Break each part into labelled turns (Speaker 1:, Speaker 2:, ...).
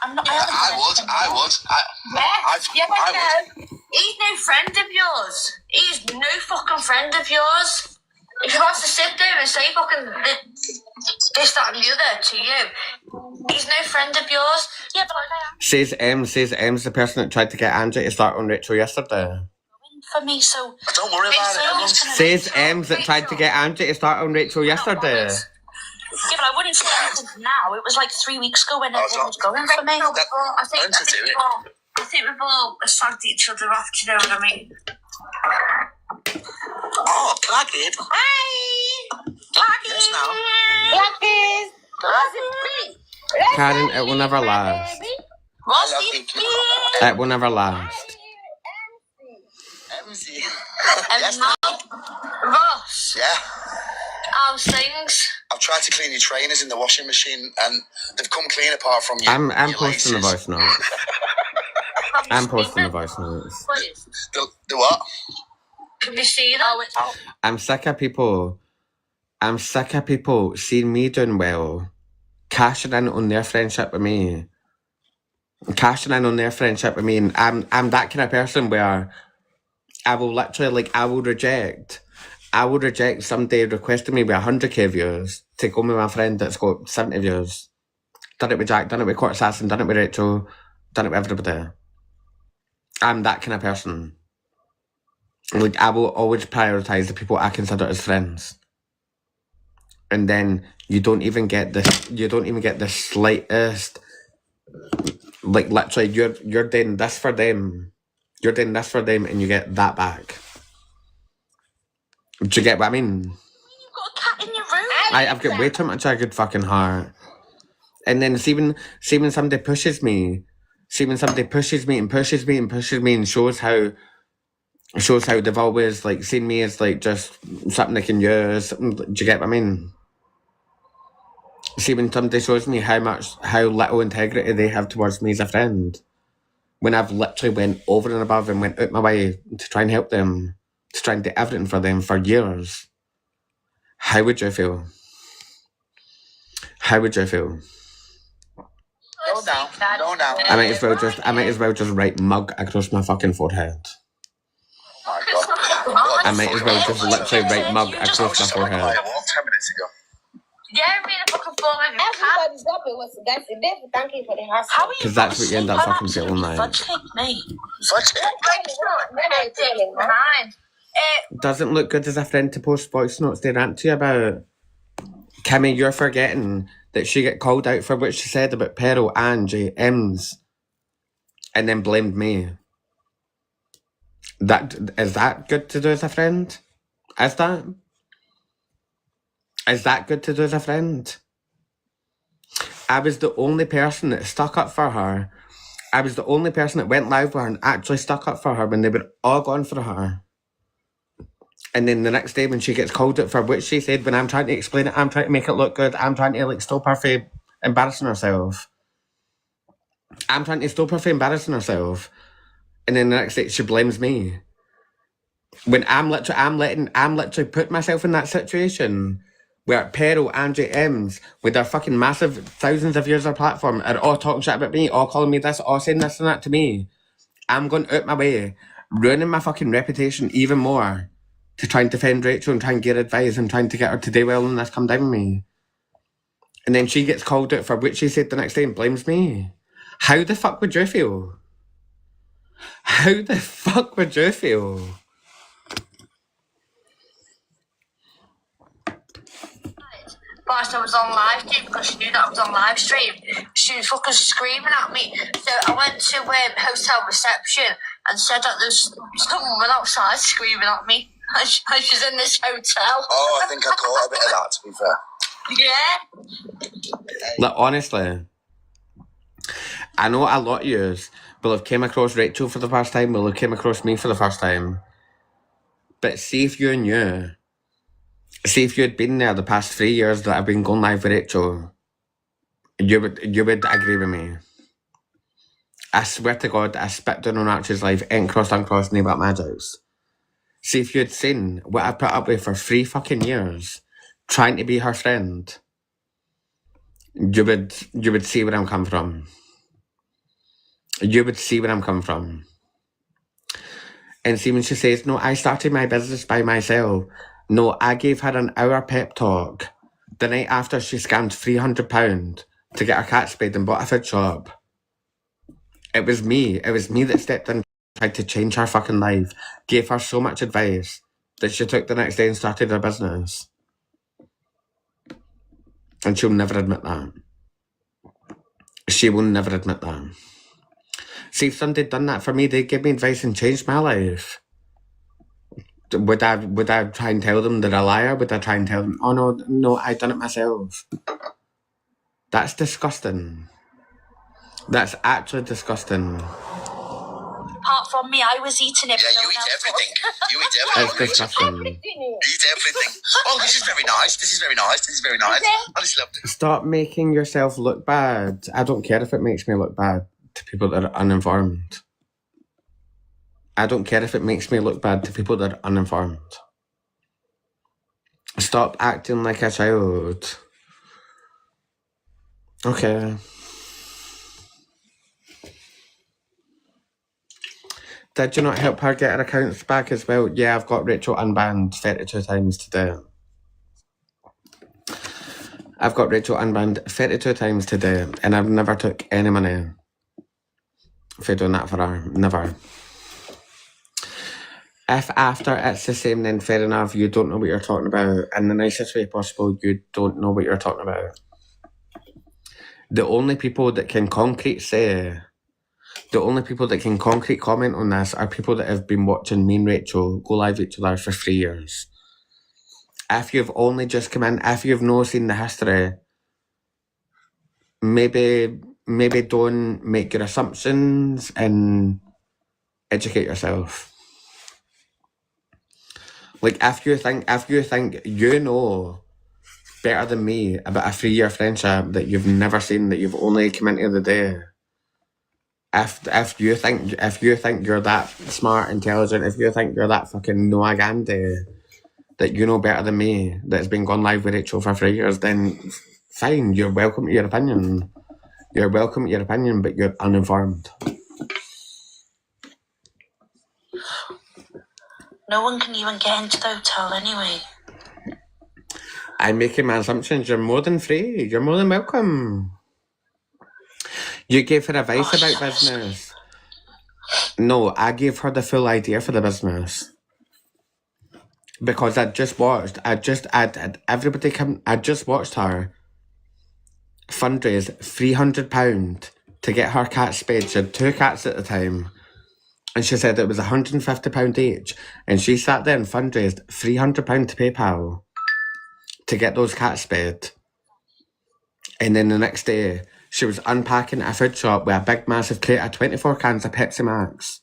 Speaker 1: I'm not.
Speaker 2: Yeah, I would.
Speaker 1: He's no friend of yours. He's no fucking friend of yours. If he wants to sit there and say fucking this, that, and the other to you, he's no friend of yours. Yeah, but I am.
Speaker 3: Says M's the person that tried to get Angie to start on Rachel yesterday.
Speaker 1: For me, so
Speaker 2: don't worry about it.
Speaker 3: Says M's that tried to get Angie to start on Rachel yesterday.
Speaker 1: Yeah, but I wouldn't say anything now. It was like 3 weeks ago when everyone was going for me. I think we've all slagged each other off, do you know what I mean?
Speaker 2: Oh, Blackhead.
Speaker 1: Hi! Blackies!
Speaker 2: Yes,
Speaker 1: Blackies!
Speaker 3: Karen, it will never last. It will never last.
Speaker 2: MC.
Speaker 1: Yes, Ross.
Speaker 2: Yeah.
Speaker 1: How's things?
Speaker 2: I've tried to clean your trainers in the washing machine and they've come clean apart from you.
Speaker 3: I'm posting the voice notes. I'm posting the voice notes.
Speaker 2: The what?
Speaker 1: Can we see that?
Speaker 3: I'm sick of people seeing me doing well, cashing in on their friendship with me. And I'm that kind of person where I will literally, I will reject somebody requesting me with 100k views to go with my friend that's got 70 views. Done it with Jack, done it with Court Assassin, done it with Rachel, done it with everybody. I'm that kind of person. Like, I will always prioritise the people I consider as friends. And then you don't even get the slightest, like, literally, you're doing this for them. You're doing this for them and you get that back. Do you get what I mean?
Speaker 1: You've got a cat in your room.
Speaker 3: I've got way too much of a good fucking heart. And then see when somebody pushes me, and shows how they've always like seen me as like just something they can use. Do you get what I mean? See when somebody shows me how little integrity they have towards me as a friend, when I've literally went over and above and went out my way to try and help them, to try and do everything for them for years. How would you feel? How would you feel?
Speaker 2: Go down.
Speaker 3: I might as well just write mug across my fucking forehead.
Speaker 2: Oh my God.
Speaker 3: I might as well just literally write mug across my forehead.
Speaker 2: 10 minutes ago.
Speaker 1: Yeah, I mean, I fucking fall like a cat.
Speaker 4: Everybody's up. It was that's the difference. Thank you for the house.
Speaker 1: How are you?
Speaker 3: Because that's what you end up fucking feeling like.
Speaker 1: Fudge cake, me.
Speaker 2: Fudge cake?
Speaker 1: Mine.
Speaker 3: Doesn't look good as a friend to post voice notes they rant to you about. Kimmy, you're forgetting that she got called out for what she said about Pearl, Angie, Ems, and then blamed me. Is that good to do as a friend? Is that good to do as a friend? I was the only person that stuck up for her. I was the only person that went live with her and actually stuck up for her when they were all gone for her. And then the next day when she gets called out for what she said, when I'm trying to explain it, I'm trying to make it look good, I'm trying to like stop her from embarrassing herself. And then the next day she blames me. When I'm literally put myself in that situation where Pearl, Angie, Ems, with their fucking massive thousands of users platform, are all talking shit about me, all calling me this, all saying this and that to me. I'm going out my way, ruining my fucking reputation even more to try and defend Rachel and try and get advice and trying to get her to do well and this come down with me. And then she gets called out for what she said the next day and blames me. How the fuck would you feel?
Speaker 1: Whilst I was on live stream, because she knew that I was on live stream, she was fucking screaming at me. So I went to hotel reception and said that there's some woman outside screaming at me. And she's in this hotel.
Speaker 2: Oh, I think I caught a bit of that, to be fair.
Speaker 1: Yeah.
Speaker 3: Like, honestly, I know a lot of yous will have came across Rachel for the first time, will have came across me for the first time. But see if you knew. See if you had been there the past 3 years that I've been going live with Rachel, you would agree with me. I swear to God, I spit down on Archie's life, ain't crossed uncrossed, name but magics. See if you'd seen what I put up with for 3 fucking years, trying to be her friend, you would see where I'm coming from. you would see where I'm coming from. And see when she says, no, I started my business by myself. No, I gave her an hour pep talk the night after she scammed £300 to get her cat spayed and bought a food shop. It was me. It was me that stepped in, tried to change her fucking life, gave her so much advice that she took the next day and started her business. And she'll never admit that. She will never admit that. See, if somebody had done that for me, they'd give me advice and changed my life. Would I try and tell them they're a liar? Would I try and tell them, oh no, I done it myself? That's disgusting. That's actually disgusting.
Speaker 1: Apart from me, I was eating it.
Speaker 2: Yeah, you eat everything. You eat everything.
Speaker 3: It's disgusting.
Speaker 2: You eat everything. Oh, this is very nice. This is very nice. This is very nice. I just love it.
Speaker 3: Stop making yourself look bad. I don't care if it makes me look bad to people that are uninformed. I don't care if it makes me look bad to people that are uninformed. Stop acting like a child. Okay. Did you not help her get her accounts back as well? Yeah, I've got Rachel unbanned 32 times today. I've got Rachel unbanned 32 times today, and I've never took any money for doing that for her. Never. If after it's the same, then fair enough, you don't know what you're talking about. In the nicest way possible, you don't know what you're talking about. The only people that can concrete comment on this are people that have been watching me and Rachel go live each other for 3 years. If you've only just come in, if you've not seen the history, maybe don't make your assumptions and educate yourself. Like, if you think you know better than me about a 3-year friendship that you've never seen, that you've only come into the day, if you think you're that smart, intelligent, if you think you're that fucking Noah Gandhi, that you know better than me, that's been gone live with Rachel for 3 years, then fine, you're welcome to your opinion. You're welcome to your opinion, but you're uninformed.
Speaker 1: No one can even get into the hotel anyway.
Speaker 3: I'm making my assumptions. You're more than free. You're more than welcome. You gave her advice about business. No, I gave her the full idea for the business. Because I just watched her fundraise £300 to get her cat spayed. She had 2 cats at the time. And she said it was £150 each. And she sat there and fundraised £300 to PayPal to get those cats spayed. And then the next day, she was unpacking a food shop with a big massive crate of 24 cans of Pepsi Max.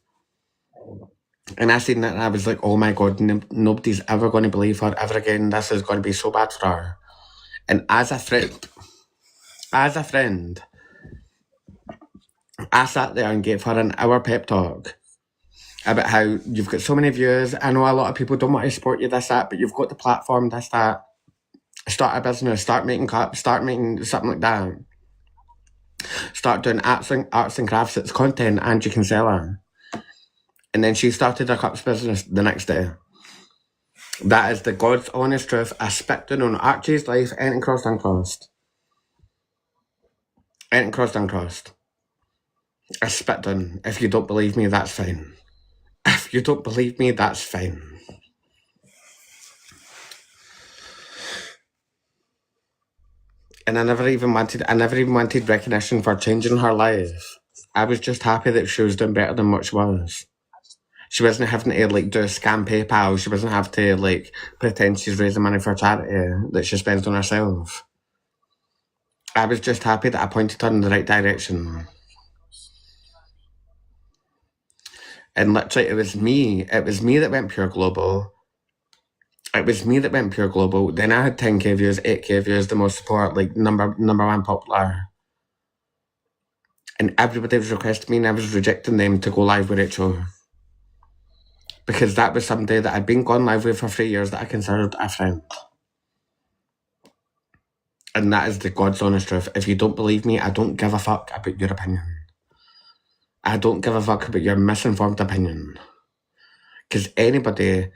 Speaker 3: And I seen that and I was like, oh my God, nobody's ever going to believe her ever again. This is going to be so bad for her. And as a friend, I sat there and gave her an hour pep talk about how you've got so many views. I know a lot of people don't want to support you, this, that, but you've got the platform, this, that. Start a business, start making something like that. Start doing arts and crafts, it's content, and you can sell it. And then she started her cups business the next day. That is the God's honest truth. I spit on Archie's life, anything crossed, uncrossed. Anything crossed, uncrossed. I spit on. If you don't believe me, that's fine. If you don't believe me, that's fine. And I never even wanted recognition for changing her life. I was just happy that she was doing better than what she was. She wasn't having to do a scam PayPal. She wasn't having to pretend she's raising money for charity that she spends on herself. I was just happy that I pointed her in the right direction. And literally, it was me that went pure global. Then I had 10k views, 8k views, the most support, number 1 popular. And everybody was requesting me and I was rejecting them to go live with Rachel. Because that was somebody that I'd been gone live with for 3 years that I considered a friend. And that is the God's honest truth. If you don't believe me, I don't give a fuck about your opinion. I don't give a fuck about your misinformed opinion. Because anybody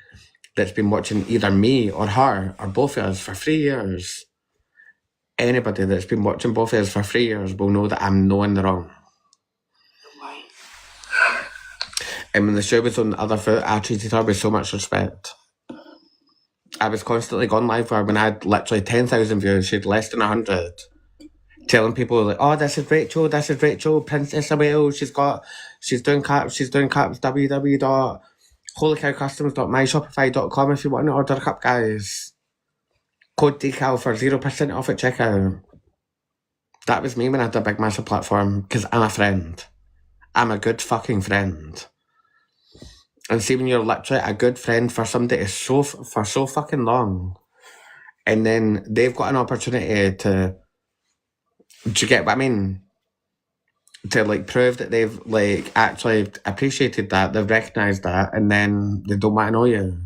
Speaker 3: that's been watching either me or her or both of us for 3 years, anybody that's been watching both of us for 3 years will know that I'm no in the wrong. And when the show was on the other foot, I treated her with so much respect. I was constantly going live for her when I had literally 10,000 views. She had less than 100. Telling people like, oh, this is Rachel, Princess of Wales. She's doing caps, www.holycowcustoms.myshopify.com if you want to order a cup, guys. Code decal for 0% off at checkout. That was me when I had a big massive platform, because I'm a friend. I'm a good fucking friend. And see, when you're literally a good friend for somebody for so fucking long, and then they've got an opportunity to, do you get what I mean? To like prove that they've like actually appreciated that, they've recognised that, and then they don't want to know you.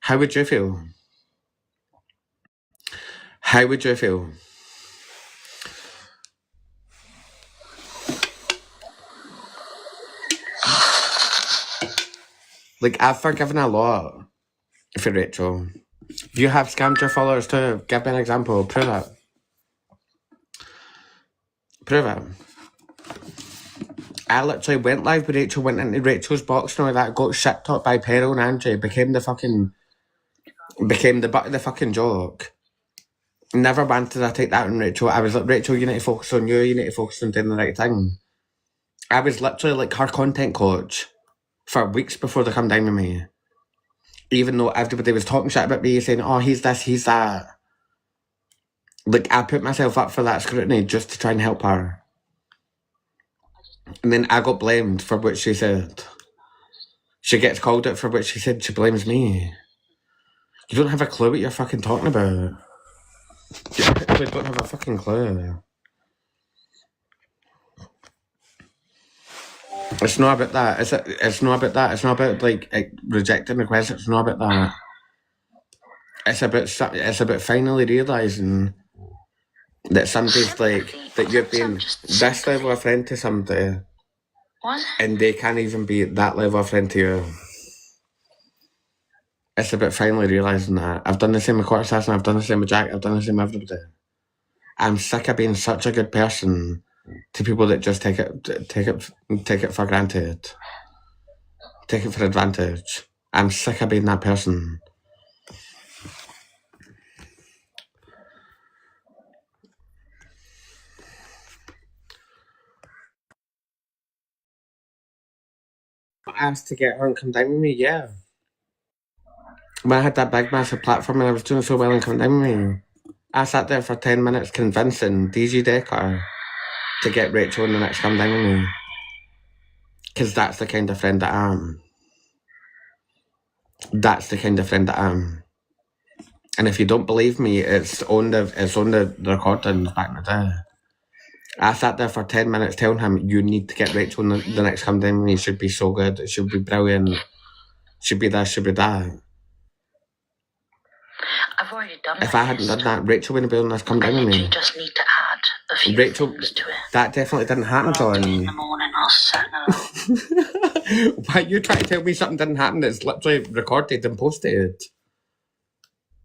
Speaker 3: How would you feel? How would you feel? Like, I've forgiven a lot for Rachel. You have scammed your followers too. Give me an example. Prove it. Prove it. I literally went live with Rachel, went into Rachel's box and all that, got shit talked by Peril and Angie, became the butt of the fucking joke. Never wanted to take that on Rachel. I was like, Rachel, you need to focus on you need to focus on doing the right thing. I was literally like her content coach for weeks before they come down with me. Even though everybody was talking shit about me, saying, oh, he's this, he's that. Like, I put myself up for that scrutiny just to try and help her. And then I got blamed for what she said. She gets called out for what she said, she blames me. You don't have a clue what you're fucking talking about. You actually don't have a fucking clue. It's not about that. It's not about that. It's not about like rejecting requests. It's not about that. It's about finally realising that somebody's like that you've been this level of friend to somebody, and they can't even be that level of friend to you. It's about finally realising that. I've done the same with Court Assassin. I've done the same with Jack. I've done the same with everybody. I'm sick of being such a good person to people that just take it for granted, take it for advantage. I'm sick of being that person. Asked to get her and come down with me, yeah. When I had that big massive platform and I was doing so well and come down with me, I sat there for 10 minutes convincing DG Decker to get Rachel and the next come down with me. Because that's the kind of friend that I am. That's the kind of friend that I am. And if you don't believe me, it's on the recordings back in the day. I sat there for 10 minutes telling him, you need to get Rachel and the next come down with me. It should be so good. It should be brilliant. Should be this, should be that.
Speaker 5: I've already done
Speaker 3: If I hadn't done that, Rachel wouldn't be able to come down with me.
Speaker 5: You just need to add a few
Speaker 3: Rachel,
Speaker 5: things to it.
Speaker 3: that definitely didn't happen,
Speaker 5: In the
Speaker 3: John.
Speaker 5: morning, I'll set up.
Speaker 3: Why you trying to tell me something didn't happen that's literally recorded and posted?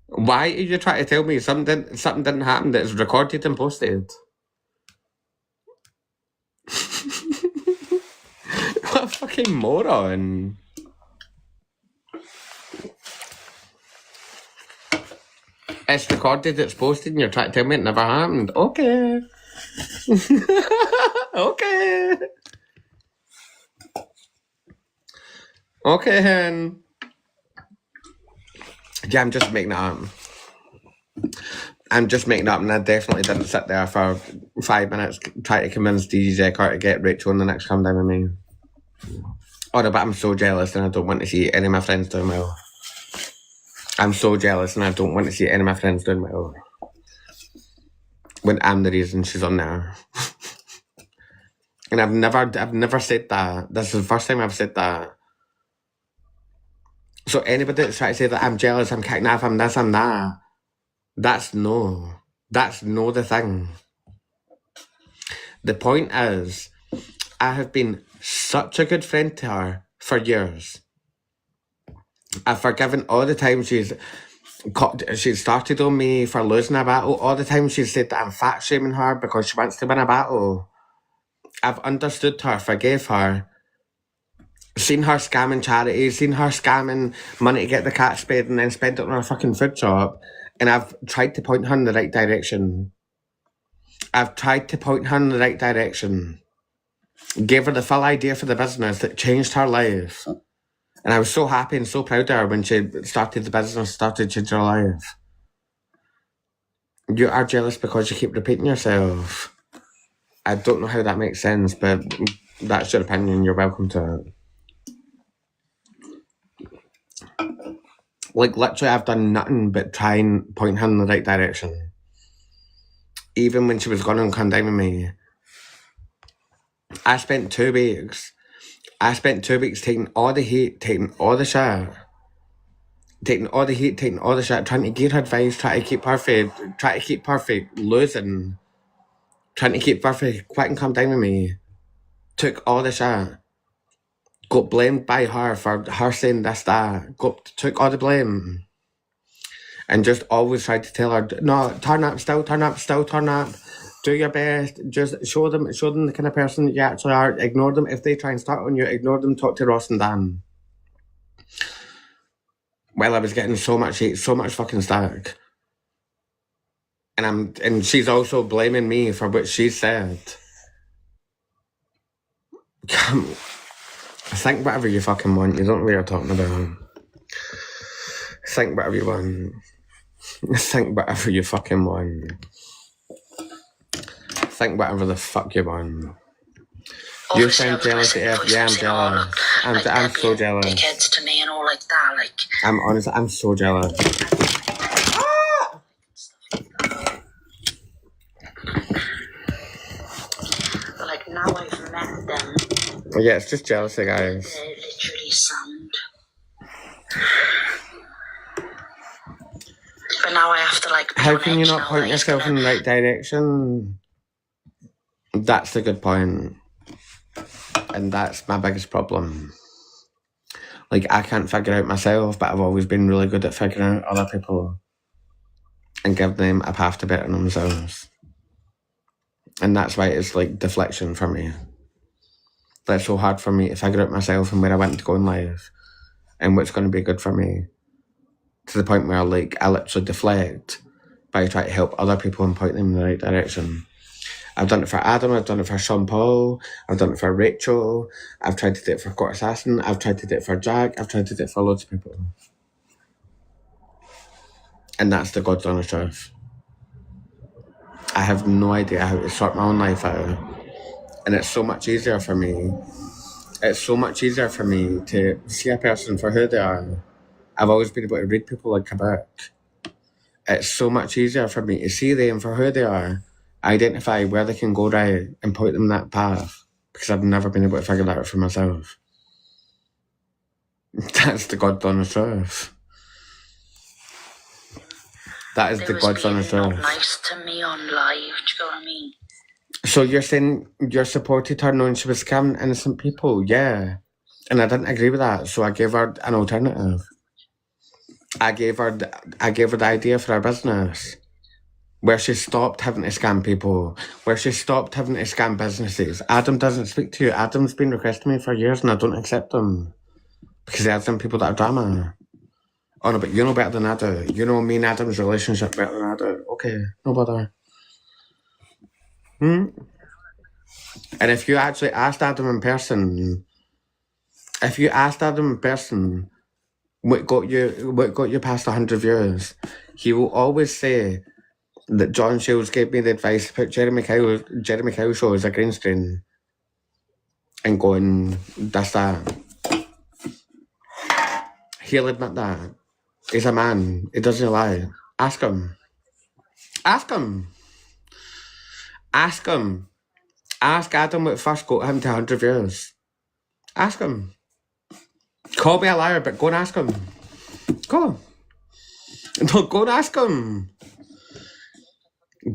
Speaker 3: Why are you trying to tell me something didn't happen that's recorded and posted? What a fucking moron. It's recorded, it's posted, and you're trying to tell me it never happened. Okay. Okay. Okay, hen. Yeah, I'm just making it up. I'm just making it up, and I definitely didn't sit there for 5 minutes trying to convince DJ Carter to get Rachel on the next come down with me. Oh no, but I'm so jealous and I don't want to see any of my friends doing well. I'm so jealous and I don't want to see any of my friends doing well. When I'm the reason she's on there. And I've never said that. This is the first time I've said that. So anybody that's trying to say that I'm jealous, I'm kicking off, I'm this, I'm that. That's no the thing. The point is, I have been such a good friend to her for years. I've forgiven all the time she's started on me for losing a battle. All the time she's said that I'm fat shaming her because she wants to win a battle. I've understood her, forgave her. Seen her scamming charities, seen her scamming money to get the cat spayed and then spend it on her fucking food shop. And I've tried to point her in the right direction. Gave her the full idea for the business that changed her life. And I was so happy and so proud of her when she started the business, started changing her life. You are jealous because you keep repeating yourself. I don't know how that makes sense, but that's your opinion. You're welcome to it. Like, literally, I've done nothing but try and point her in the right direction. Even when she was going and condemning me. I spent 2 weeks taking all the heat, taking all the shit. Trying to give her advice, trying to keep perfect, losing. Trying to keep perfect, quitting condemning me. Took all the shit. Got blamed by her for her saying this, that. Took all the blame. And just always tried to tell her, no, turn up. Do your best. Just show them the kind of person that you actually are. Ignore them. If they try and start on you, ignore them. Talk to Ross and Dan. Well, I was getting so much hate, so much fucking static. And she's also blaming me for what she said. Think whatever you fucking want. You don't know what you're talking about. Think whatever you want. Think whatever you fucking want. Think whatever the fuck you want. You sound jealous AF. Yeah, I'm jealous. I'm so jealous.
Speaker 5: Dickheads to me and all like that. Like,
Speaker 3: I'm honest. I'm so jealous.
Speaker 5: like now I've met them.
Speaker 3: Yeah, it's just jealousy, guys.
Speaker 5: They literally sound. But now I have to like.
Speaker 3: How can you not point yourself in the right direction? That's the good point. And that's my biggest problem. Like, I can't figure out myself, but I've always been really good at figuring out other people and give them a path to better themselves. And that's why it's like deflection for me. That's so hard for me to figure out myself and where I want to go in life and what's going to be good for me. To the point where like I literally deflect by trying to help other people and point them in the right direction. I've done it for Adam, I've done it for Sean Paul, I've done it for Rachel, I've tried to do it for Court Assassin, I've tried to do it for Jack, I've tried to do it for loads of people. And that's the God's honest truth. I have no idea how to sort my own life out. And it's so much easier for me. It's so much easier for me to see a person for who they are. I've always been able to read people like a book. It's so much easier for me to see them for who they are, identify where they can go right and point them that path, because I've never been able to figure that out for myself. That's the God's honest truth. That is the God's honest truth.
Speaker 5: Nice to me on live, do you know what I mean?
Speaker 3: So you're saying you supported her knowing she was scamming innocent people? Yeah. And I didn't agree with that, so I gave her an alternative. I gave her the idea for her business, where she stopped having to scam people, where she stopped having to scam businesses. Adam doesn't speak to you. Adam's been requesting me for years and I don't accept them because he has some people that are drama. Oh no, but you know better than I do. You know me and Adam's relationship better than I do. Okay, no bother. And if you actually asked Adam in person, what got you past 100 views, he will always say that John Shields gave me the advice to put Jeremy Kyle show as a green screen and going, that's that. He'll admit that. He's a man. He doesn't lie. Ask him. Ask him. Ask him. Ask Adam what first got him to 100 views. Ask him. Call me a liar, but go and ask him. Go. No, go and ask him.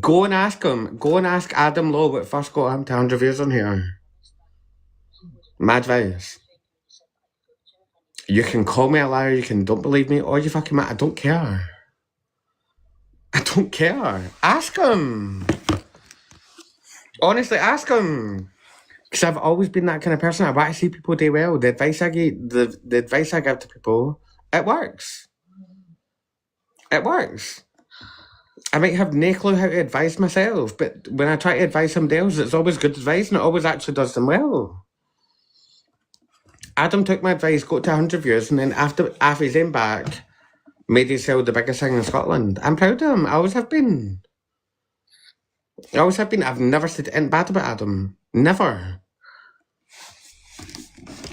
Speaker 3: Go and ask him. Go and ask Adam Lowe what first got him to 100 views on here. My advice. You can call me a liar, you can don't believe me, or you fucking mad. I don't care. I don't care. Ask him. Honestly, ask him. Because I've always been that kind of person. I want to see people do well. The advice I give, the advice I give to people, it works. It works. I might have no clue how to advise myself, but when I try to advise somebody else, it's always good advice and it always actually does them well. Adam took my advice, got to 100 views, and then after he's in back, made himself the biggest thing in Scotland. I'm proud of him. I always have been. I always have been. I've never said anything bad about Adam. Never.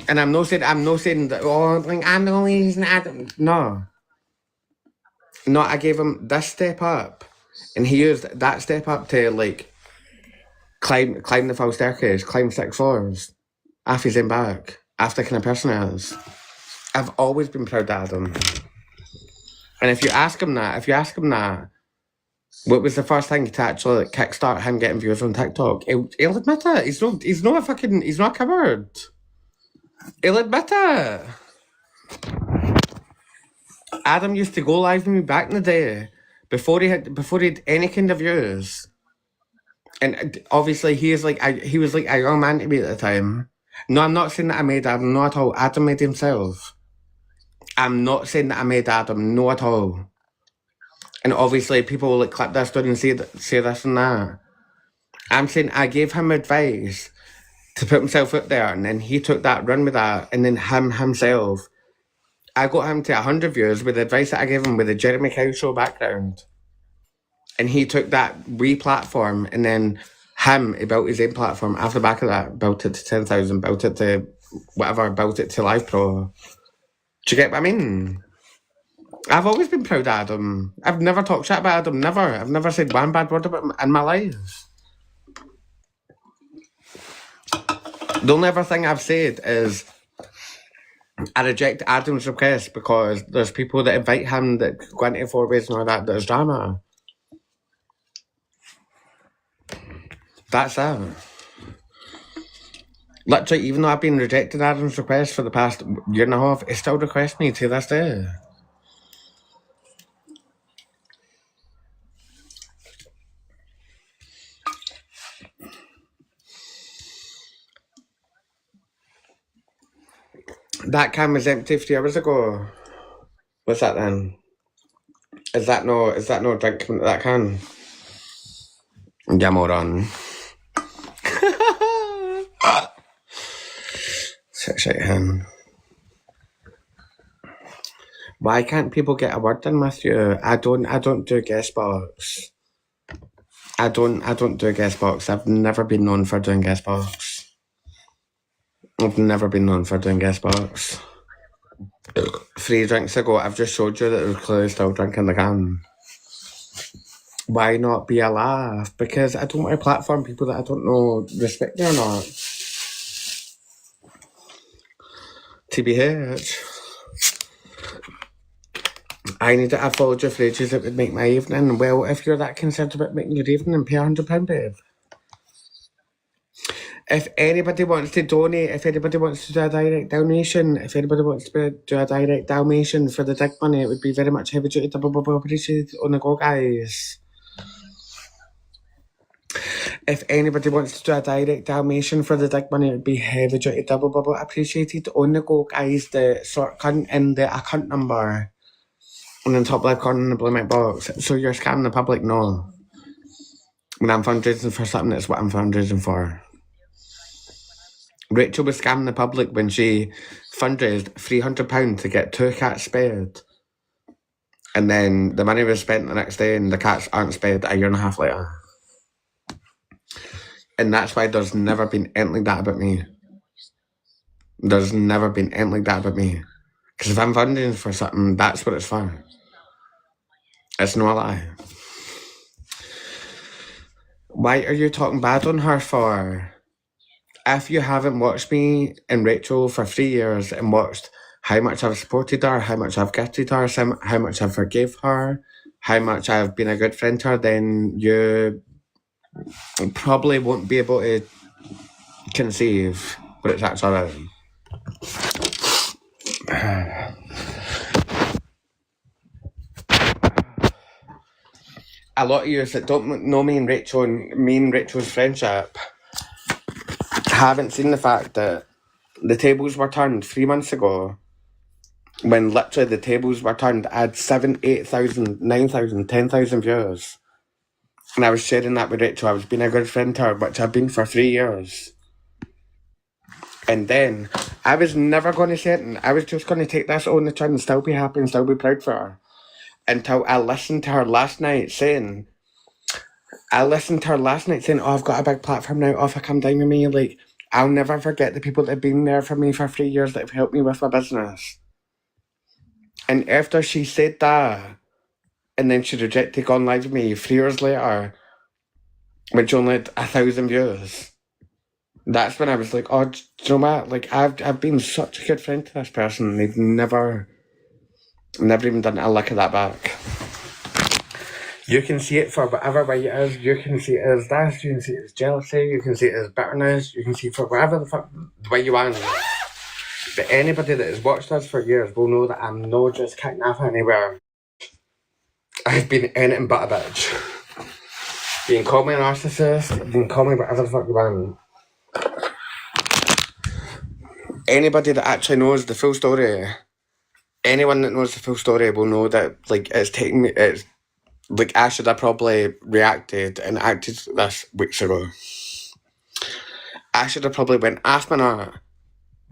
Speaker 3: And I'm not saying that, oh, like, I'm the only reason Adam. No. No, I gave him this step up, and he used that step up to, like, climb the full staircase, climb 6 floors, after he's in back, after the kind of person he is. I've always been proud of Adam. And if you ask him that, what was the first thing to actually, like, kickstart him getting views on TikTok? He'll admit it. He's not a coward. He'll admit it. Adam used to go live with me back in the day, before he had any kind of views. And obviously he was like a young man to me at the time. No, I'm not saying that I made Adam, not at all. Adam made himself. I'm not saying that I made Adam, no at all. And obviously people will, like, clip this down and say this and that. I'm saying I gave him advice to put himself out there, and then he took that, run with that, and then himself. I got him to 100 views with the advice that I gave him with the Jeremy Kyle show background. And he took that re-platform, and then he built his own platform after the back of that, built it to 10,000, built it to whatever, built it to Live Pro. Do you get what I mean? I've always been proud of Adam. I've never talked shit about Adam, never. I've never said one bad word about him in my life. The only other thing I've said is I reject Adam's request because there's people that invite him that go into 4 ways and all that, there's drama. That's it. Literally, even though I've been rejecting Adam's request for the past year and a half, he still requests me to this day. That can was empty 3 hours ago. What's that then? Is that no drink coming to that can? Yeah, moron. Shit him. Why can't people get a word in with you? I don't do guest box. I don't do guest box. I've never been known for doing guest box. I've never been known for doing guest box. 3 drinks ago, I've just showed you that there was clearly still drinking the can. Why not be a laugh? Because I don't want to platform people that I don't know respect me or not. TBH. I followed you for ages, it would make my evening. Well, if you're that concerned about making your evening, pay £100, babe. If anybody wants to donate, if anybody wants to do a direct donation, for the dig money, it would be very much heavy duty double appreciated on the go, guys. If anybody wants to do a direct donation for the dig money, it would be heavy duty double appreciated on the go, guys. The sort cunt and the account number on the top left corner in the blue mic box. So you're scamming the public? No. When I'm fundraising for something, that's what I'm fundraising for. Rachel was scamming the public when she fundraised £300 to get 2 cats spayed. And then the money was spent the next day and the cats aren't spayed a year and a half later. And that's why there's never been anything like that about me. There's never been anything like that about me. Because if I'm fundraising for something, that's what it's for. It's no lie. Why are you talking bad on her for? If you haven't watched me and Rachel for 3 years and watched how much I've supported her, how much I've gifted her, how much I've forgave her, how much I've been a good friend to her, then you probably won't be able to conceive but it's actually around. A lot of you that don't know me and Rachel and me and Rachel's friendship haven't seen the fact that the tables were turned 3 months ago, when literally the tables were turned, I had 7, 8,000, 9,000, 10,000 views. And I was sharing that with Rachel. I was being a good friend to her, which I've been for 3 years. And then I was never going to say it, and I was just going to take this on the chin and still be happy and still be proud for her. Until I listened to her last night saying, oh, I've got a big platform now, if I come down with me, like, I'll never forget the people that have been there for me for 3 years that have helped me with my business. And after she said that, and then she rejected going live with me 3 years later, which only had 1,000 views, that's when I was like, oh, do you know what? Like, I've been such a good friend to this person, and they've never even done a lick of that back. You can see it for whatever way it is. You can see it as this, you can see it as jealousy, you can see it as bitterness, you can see it for whatever the way you want. But anybody that has watched us for years will know that I'm not just kicking off anywhere. I've been anything but a bitch. You can call me a narcissist, you can call me whatever the fuck you want. Anybody that actually knows the full story, anyone that knows the full story will know that, like, like, I should have probably reacted and acted this weeks ago. I should have probably went after her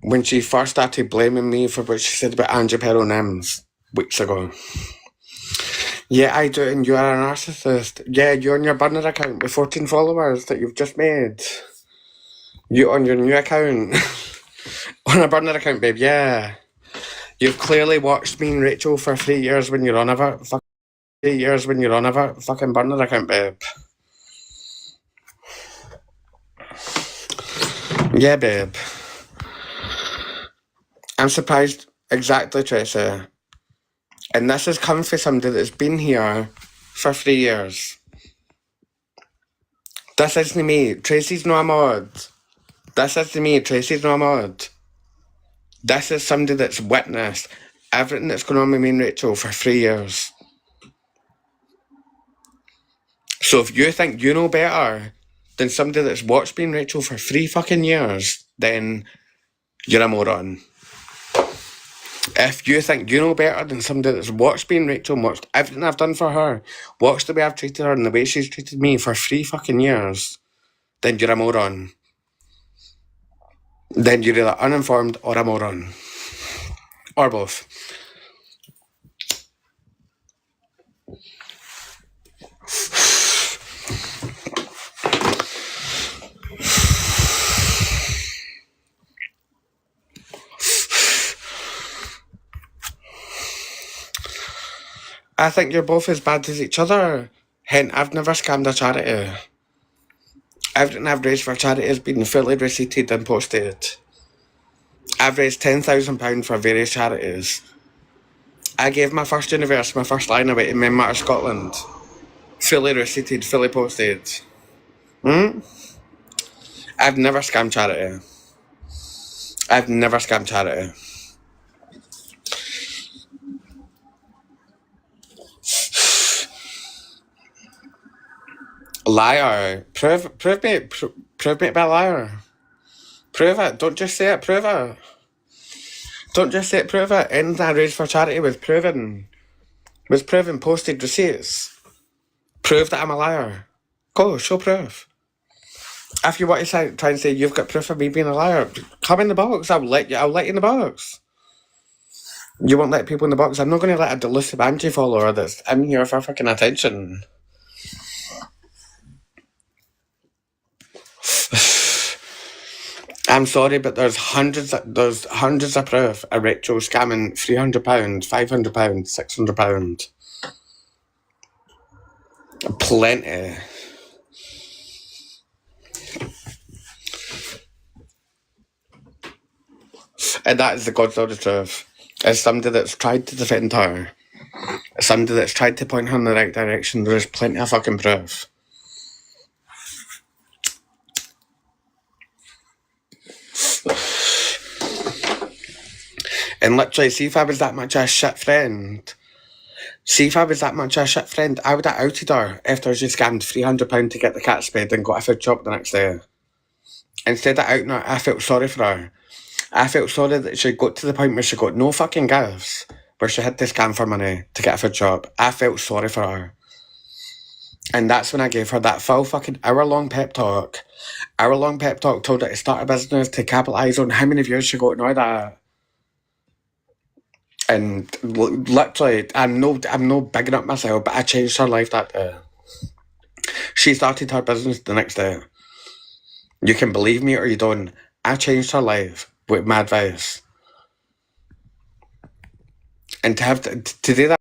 Speaker 3: when she first started blaming me for what she said about Angie Perro Nims weeks ago. Yeah, I do, and you are a narcissist. Yeah, you're on your burner account with 14 followers that you've just made. You on your new account. On a burner account, babe, yeah. You've clearly watched me and Rachel for 3 years when you're on a fucking burner account, babe. Yeah, babe. I'm surprised. Exactly, Tracy. And this has come from somebody that's been here for 3 years. This isn't me. Tracy's not a mod. This isn't me. Tracy's not a mod. This is somebody that's witnessed everything that's going on with me and Rachel for 3 years. So if you think you know better than somebody that's watched me and Rachel for 3 fucking years, then you're a moron. If you think you know better than somebody that's watched me and Rachel and watched everything I've done for her, watched the way I've treated her and the way she's treated me for 3 fucking years, then you're a moron. Then you're either uninformed or a moron. Or both. I think you're both as bad as each other. Hence, I've never scammed a charity. Everything I've raised for charity has been fully receipted and posted. I've raised £10,000 for various charities. I gave my first universe, my first line away to Men Matter Scotland. Fully receipted, fully posted. I've never scammed charity. I've never scammed charity. Liar. Prove me to be a liar. Prove it. Don't just say it, prove it. Don't just say it, prove it. Anything I raised for charity was proven. Posted receipts. Prove that I'm a liar. Go, show proof. If you want to try and say you've got proof of me being a liar, come in the box. I'll let you in the box. You won't let people in the box. I'm not going to let a delusive Angie follower that's in here for fucking attention. I'm sorry, but there's hundreds of proof of Rachel scamming £300, £500, £600. Plenty. And that is the God's honest truth. As somebody that's tried to defend her, somebody that's tried to point her in the right direction, there's plenty of fucking proof. And literally, see if I was that much of a shit friend. I would have outed her after she scammed £300 to get the cat spayed and got a food shop the next day. Instead of outing her, I felt sorry for her. I felt sorry that she got to the point where she got no fucking gifts, where she had to scam for money to get a food shop. I felt sorry for her. And that's when I gave her that full fucking hour-long pep talk. Told her to start a business, to capitalise on how many views she got and all that. And literally, I'm no bigging up myself, but I changed her life that day. She started her business the next day. You can believe me or you don't. I changed her life with my advice. And to do that